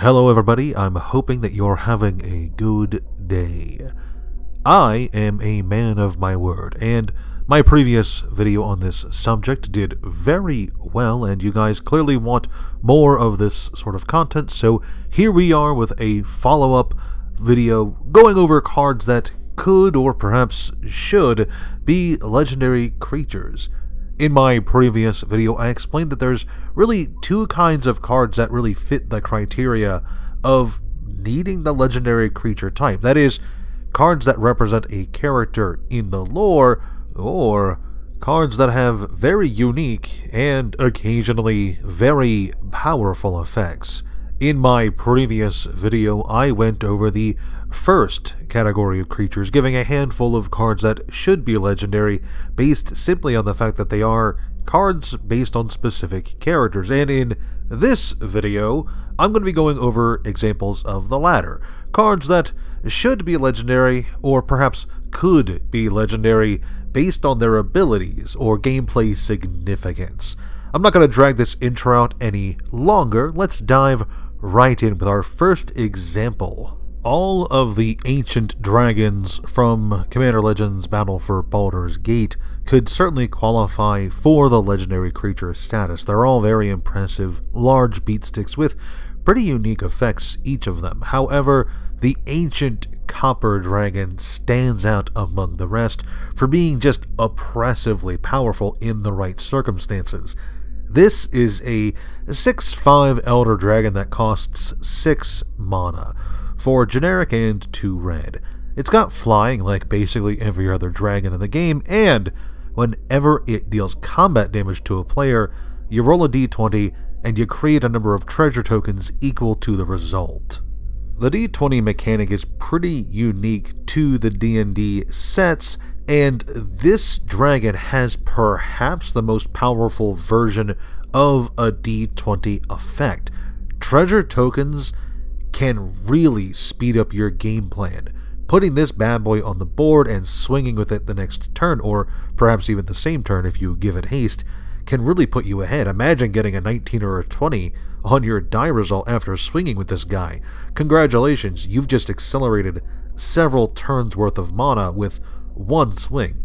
Hello everybody, I'm hoping that you're having a good day. I am a man of my word, and my previous video on this subject did very well, and you guys clearly want more of this sort of content, so here we are with a follow-up video going over cards that could or perhaps should be legendary creatures. In my previous video, I explained that there's really two kinds of cards that really fit the criteria of needing the legendary creature type. That is, cards that represent a character in the lore, or cards that have very unique and occasionally very powerful effects. In my previous video, I went over the first category of creatures, giving a handful of cards that should be legendary based simply on the fact that they are cards based on specific characters. And in this video, I'm going to be going over examples of the latter. Cards that should be legendary, or perhaps could be legendary based on their abilities or gameplay significance. I'm not going to drag this intro out any longer. Let's dive right in with our first example. All of the ancient dragons from Commander Legends Battle for Baldur's Gate could certainly qualify for the legendary creature status. They're all very impressive, large beatsticks with pretty unique effects, each of them. However, the ancient copper dragon stands out among the rest for being just oppressively powerful in the right circumstances. This is a 6/5 Elder Dragon that costs 6 mana, for generic and 2 red. It's got flying like basically every other dragon in the game, and whenever it deals combat damage to a player, you roll a d20 and you create a number of treasure tokens equal to the result. The d20 mechanic is pretty unique to the D&D sets, and this dragon has perhaps the most powerful version of a d20 effect. Treasure tokens can really speed up your game plan. Putting this bad boy on the board and swinging with it the next turn, or perhaps even the same turn if you give it haste, can really put you ahead. Imagine getting a 19 or a 20 on your die result after swinging with this guy. Congratulations, you've just accelerated several turns worth of mana with one swing.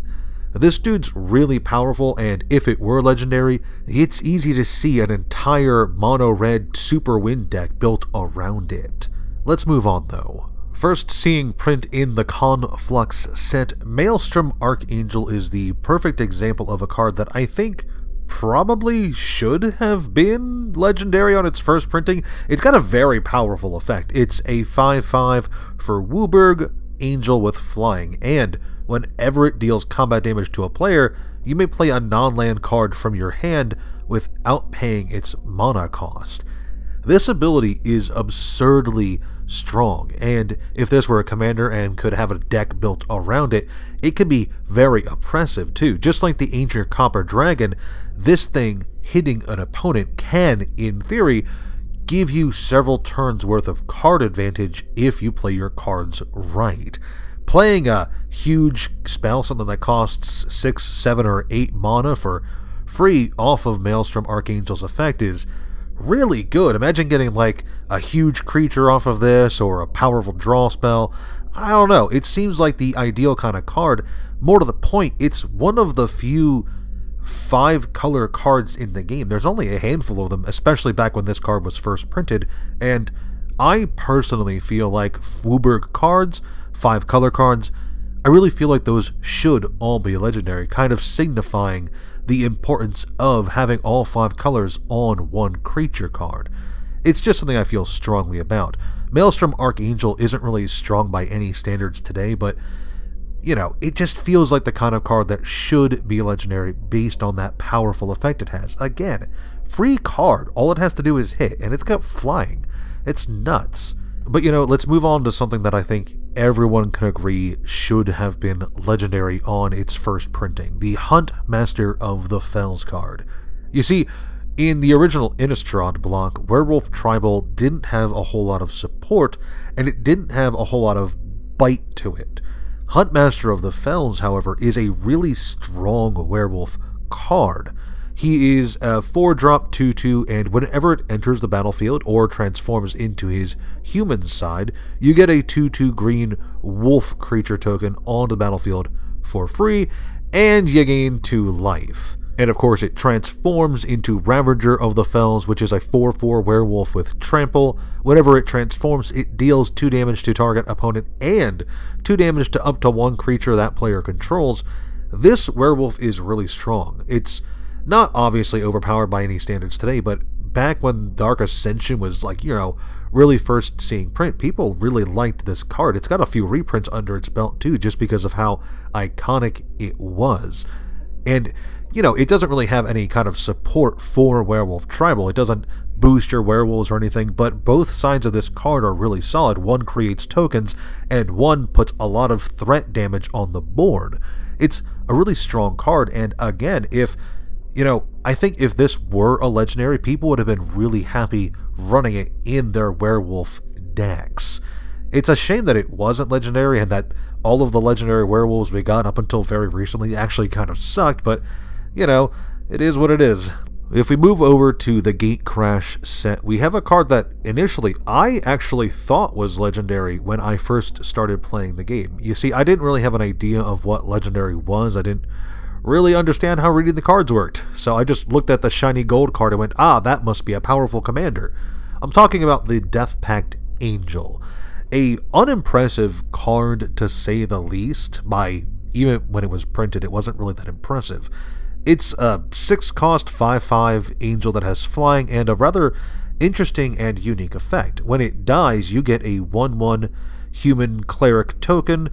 This dude's really powerful, and if it were legendary, it's easy to see an entire mono-red super wind deck built around it. Let's move on though. First, seeing print in the Conflux set, Melstrom Archangel is the perfect example of a card that I think probably should have been legendary on its first printing. It's got a very powerful effect. It's a 5/5 for Wooburg Angel with flying, and whenever it deals combat damage to a player, you may play a non-land card from your hand without paying its mana cost. This ability is absurdly strong, and if this were a commander and could have a deck built around it, it could be very oppressive too. Just like the ancient copper dragon, this thing hitting an opponent can, in theory, give you several turns worth of card advantage if you play your cards right. Playing a huge spell, something that costs 6, 7, or 8 mana for free off of Melstrom Archangel's effect is really good. Imagine getting like a huge creature off of this, or a powerful draw spell. I don't know, it seems like the ideal kind of card. More to the point, it's one of the few 5-color cards in the game. There's only a handful of them, especially back when this card was first printed, and I personally feel like Wooburg cards, 5-color cards, I really feel like those should all be legendary, kind of signifying the importance of having all 5 colors on one creature card. It's just something I feel strongly about. Melstrom Archangel isn't really strong by any standards today, but you know, it just feels like the kind of card that should be legendary based on that powerful effect it has. Again, free card, all it has to do is hit, and it's got flying. It's nuts. But you know, let's move on to something that I think everyone can agree should have been legendary on its first printing, the Hunt Master of the Fels card. You see, in the original Innistrad block, Werewolf Tribal didn't have a whole lot of support, and it didn't have a whole lot of bite to it. Hunt Master of the Fels, however, is a really strong werewolf card. He is a 4-drop 2/2, and whenever it enters the battlefield or transforms into his human side, you get a 2/2 green wolf creature token on the battlefield for free, and you gain 2 life. And of course, it transforms into Ravager of the Fels, which is a 4/4 werewolf with trample. Whenever it transforms, it deals 2 damage to target opponent and 2 damage to up to 1 creature that player controls. This werewolf is really strong. It's not obviously overpowered by any standards today, but back when Dark Ascension was like, really first seeing print, people really liked this card. It's got a few reprints under its belt too, just because of how iconic it was. And, it doesn't really have any kind of support for Werewolf Tribal. It doesn't boost your werewolves or anything, but both sides of this card are really solid. One creates tokens, and one puts a lot of threat damage on the board. It's a really strong card, and again, I think if this were a legendary, people would have been really happy running it in their werewolf decks. It's a shame that it wasn't legendary and that all of the legendary werewolves we got up until very recently actually kind of sucked, but, it is what it is. If we move over to the Gatecrash set, we have a card that initially I actually thought was legendary when I first started playing the game. You see, I didn't really have an idea of what legendary was. I didn't really understand how reading the cards worked, so I just looked at the shiny gold card and went, that must be a powerful commander. I'm talking about the Death Pact Angel. A unimpressive card, to say the least. Even when it was printed, it wasn't really that impressive. It's a 6-cost 5/5 angel that has flying and a rather interesting and unique effect. When it dies, you get a 1/1 human cleric token.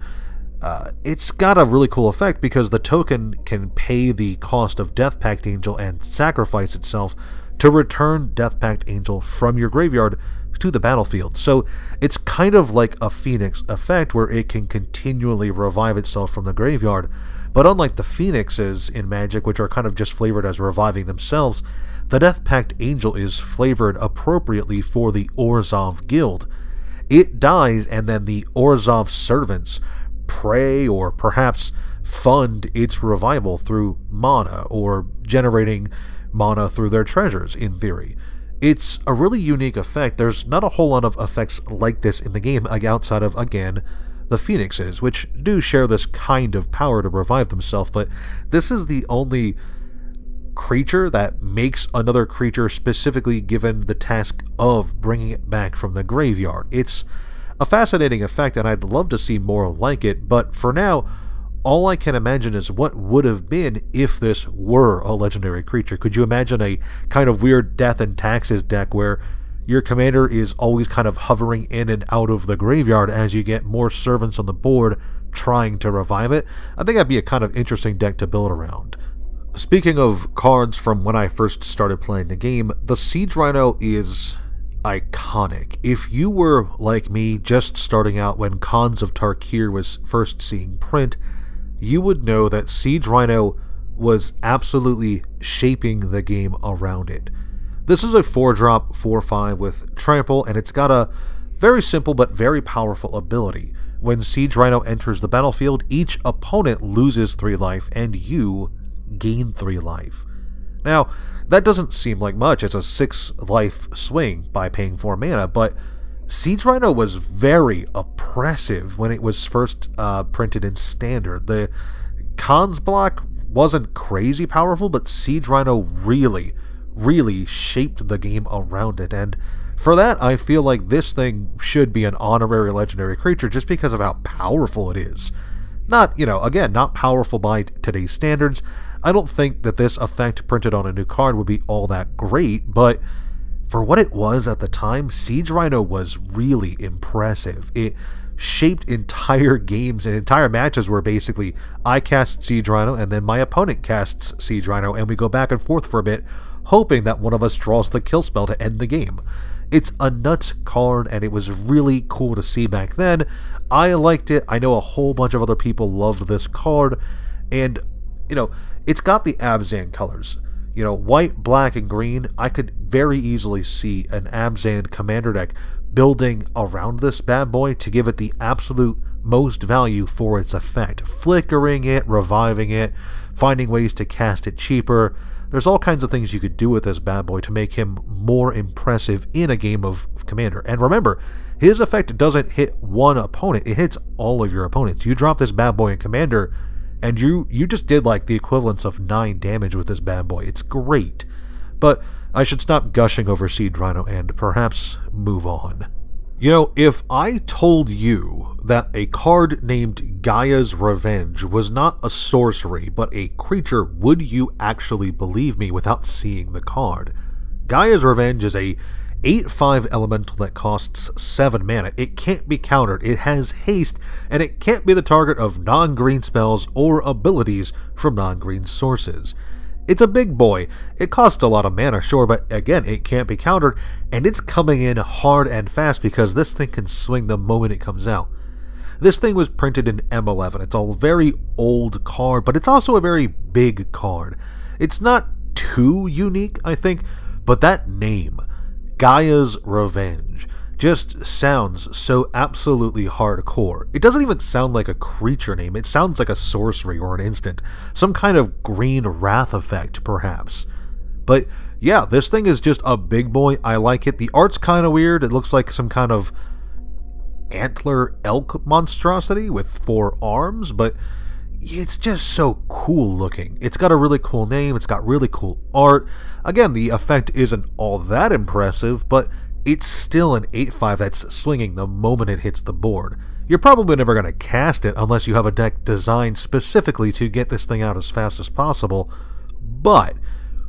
It's got a really cool effect because the token can pay the cost of Death Pact Angel and sacrifice itself to return Death Pact Angel from your graveyard to the battlefield. So it's kind of like a Phoenix effect where it can continually revive itself from the graveyard. But unlike the Phoenixes in Magic, which are kind of just flavored as reviving themselves, the Death Pact Angel is flavored appropriately for the Orzhov Guild. It dies, and then the Orzhov servants pray or perhaps fund its revival through mana, or generating mana through their treasures, in theory. It's a really unique effect. There's not a whole lot of effects like this in the game outside of, again, the Phoenixes, which do share this kind of power to revive themselves, but this is the only creature that makes another creature specifically given the task of bringing it back from the graveyard. It's a fascinating effect, and I'd love to see more like it, but for now, all I can imagine is what would have been if this were a legendary creature. Could you imagine a kind of weird Death and Taxes deck where your commander is always kind of hovering in and out of the graveyard as you get more servants on the board trying to revive it? I think that'd be a kind of interesting deck to build around. Speaking of cards from when I first started playing the game, the Siege Rhino is iconic. If you were like me, just starting out when Khans of Tarkir was first seeing print, you would know that Siege Rhino was absolutely shaping the game around it. This is a 4-drop 4/5 with trample, and it's got a very simple but very powerful ability. When Siege Rhino enters the battlefield, each opponent loses 3 life, and you gain 3 life. Now, that doesn't seem like much. It's a 6-life swing by paying 4 mana, but Siege Rhino was very oppressive when it was first printed in Standard. The Khans block wasn't crazy powerful, but Siege Rhino really shaped the game around it, and for that, I feel like this thing should be an honorary legendary creature just because of how powerful it is. Not, again, not powerful by today's standards. I don't think that this effect printed on a new card would be all that great, but for what it was at the time, Siege Rhino was really impressive. It shaped entire games and entire matches where basically I cast Siege Rhino and then my opponent casts Siege Rhino, and we go back and forth for a bit, hoping that one of us draws the kill spell to end the game. It's a nuts card, and it was really cool to see back then. I liked it. I know a whole bunch of other people loved this card, and, it's got the Abzan colors. White, black, and green. I could very easily see an Abzan commander deck building around this bad boy to give it the absolute most value for its effect. Flickering it, reviving it, finding ways to cast it cheaper. There's all kinds of things you could do with this bad boy to make him more impressive in a game of Commander. And remember, his effect doesn't hit one opponent, it hits all of your opponents. You drop this bad boy in Commander, and you just did like the equivalence of 9 damage with this bad boy. It's great. But I should stop gushing over Seed Rhino and perhaps move on. You know, if I told you that a card named Gaias Revenge was not a sorcery but a creature, would you actually believe me without seeing the card? Gaias Revenge is a 8/5 elemental that costs 7 mana. It can't be countered, it has haste, and it can't be the target of non-green spells or abilities from non-green sources. It's a big boy. It costs a lot of mana, sure, but again, it can't be countered, and it's coming in hard and fast because this thing can swing the moment it comes out. This thing was printed in M11. It's a very old card, but it's also a very big card. It's not too unique, I think, but that name, Gaia's Revenge, just sounds so absolutely hardcore. It doesn't even sound like a creature name, it sounds like a sorcery or an instant. Some kind of green wrath effect, perhaps. But yeah, this thing is just a big boy. I like it. The art's kind of weird. It looks like some kind of antler elk monstrosity with 4 arms, but it's just so cool looking. It's got a really cool name, it's got really cool art. Again, the effect isn't all that impressive, but it's still an 8/5 that's swinging the moment it hits the board. You're probably never going to cast it unless you have a deck designed specifically to get this thing out as fast as possible, but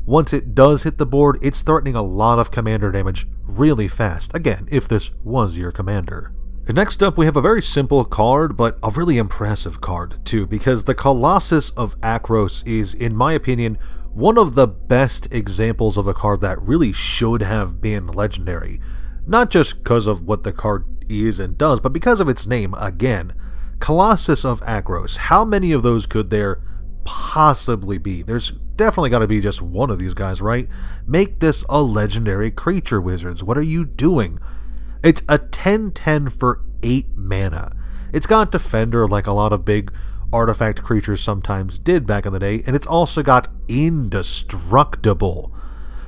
once it does hit the board, it's threatening a lot of commander damage really fast, again, if this was your commander. And next up, we have a very simple card, but a really impressive card too, because the Colossus of Acros is, in my opinion, one of the best examples of a card that really should have been legendary. Not just because of what the card is and does, but because of its name, again. Colossus of Acros. How many of those could there possibly be? There's definitely got to be just one of these guys, right? Make this a legendary creature, Wizards. What are you doing? It's a 10/10 for 8 mana. It's got Defender like a lot of big artifact creatures sometimes did back in the day, and it's also got Indestructible.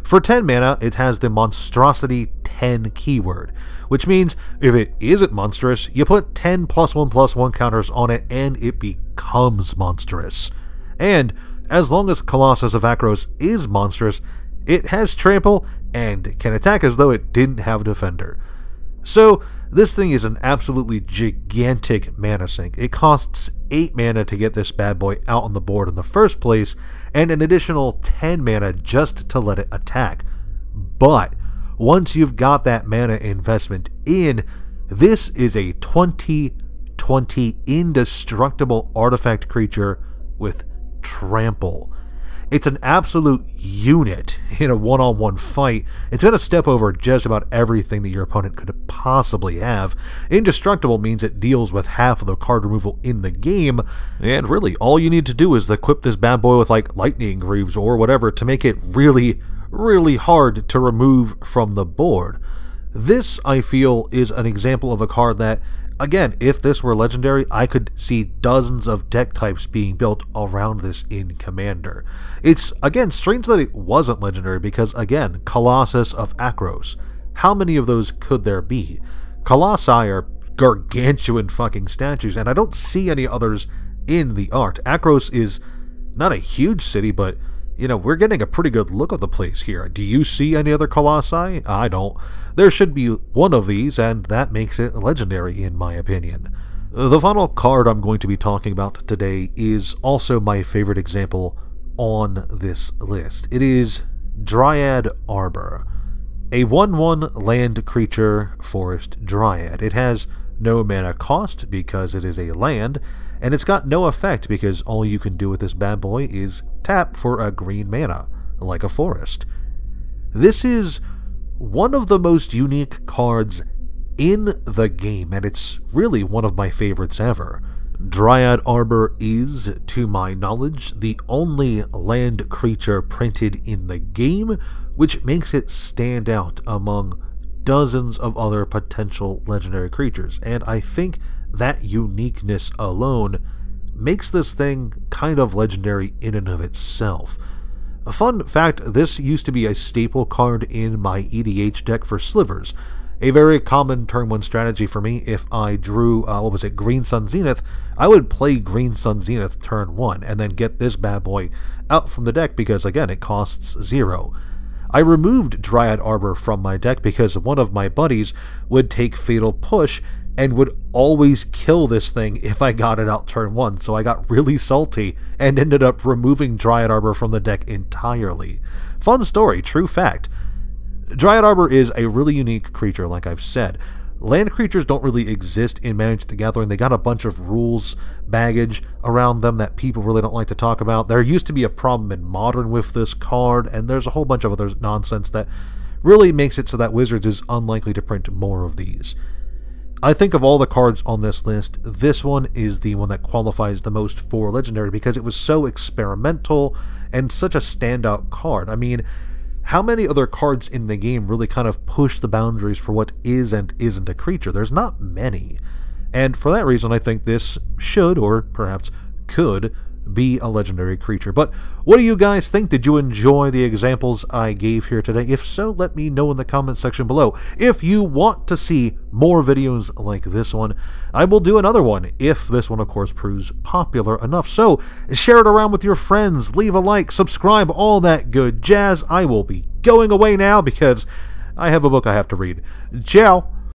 For 10 mana, it has the Monstrosity 10 keyword, which means if it isn't monstrous, you put 10 +1/+1 counters on it and it becomes monstrous. And as long as Colossus of Acros is monstrous, it has Trample and can attack as though it didn't have Defender. So this thing is an absolutely gigantic mana sink. It costs 8 mana to get this bad boy out on the board in the first place, and an additional 10 mana just to let it attack. But once you've got that mana investment in, this is a 20/20 indestructible artifact creature with Trample. It's an absolute unit in a one-on-one fight. It's going to step over just about everything that your opponent could possibly have. Indestructible means it deals with half of the card removal in the game, and really all you need to do is equip this bad boy with like Lightning Greaves or whatever to make it really, really hard to remove from the board. This, I feel, is an example of a card that, again, if this were legendary, I could see dozens of deck types being built around this in Commander. It's, again, strange that it wasn't legendary because, again, Colossus of Acros. How many of those could there be? Colossi are gargantuan fucking statues, and I don't see any others in the art. Acros is not a huge city, but, you know, we're getting a pretty good look of the place here. Do you see any other Colossi? I don't. There should be one of these, and that makes it legendary in my opinion. The final card I'm going to be talking about today is also my favorite example on this list. It is Dra Arbor, a 1/1 land creature forest dryad. It has no mana cost because it is a land, and it's got no effect because all you can do with this bad boy is tap for a green mana, like a forest. This is one of the most unique cards in the game, and it's really one of my favorites ever. Dra Arbor is, to my knowledge, the only land creature printed in the game, which makes it stand out among dozens of other potential legendary creatures, and I think that uniqueness alone makes this thing kind of legendary in and of itself. A fun fact, this used to be a staple card in my EDH deck for Slivers. A very common turn 1 strategy for me. If I drew, Green Sun Zenith, I would play Green Sun Zenith turn 1 and then get this bad boy out from the deck because, again, it costs 0. I removed Dra Arbor from my deck because one of my buddies would take Fatal Push and would always kill this thing if I got it out turn 1, so I got really salty and ended up removing Dra Arbor from the deck entirely. Fun story, true fact. Dra Arbor is a really unique creature, like I've said. Land creatures don't really exist in Magic the Gathering. They got a bunch of rules baggage around them that people really don't like to talk about. There used to be a problem in Modern with this card, and there's a whole bunch of other nonsense that really makes it so that Wizards is unlikely to print more of these. I think of all the cards on this list, this one is the one that qualifies the most for Legendary because it was so experimental and such a standout card. I mean, how many other cards in the game really kind of push the boundaries for what is and isn't a creature? There's not many. And for that reason, I think this should, or perhaps could, be a legendary creature. But what do you guys think? Did you enjoy the examples I gave here today? If so, let me know in the comment section below. If you want to see more videos like this one, I will do another one if this one, of course, proves popular enough. So share it around with your friends, leave a like, subscribe, all that good jazz. I will be going away now because I have a book I have to read. Ciao!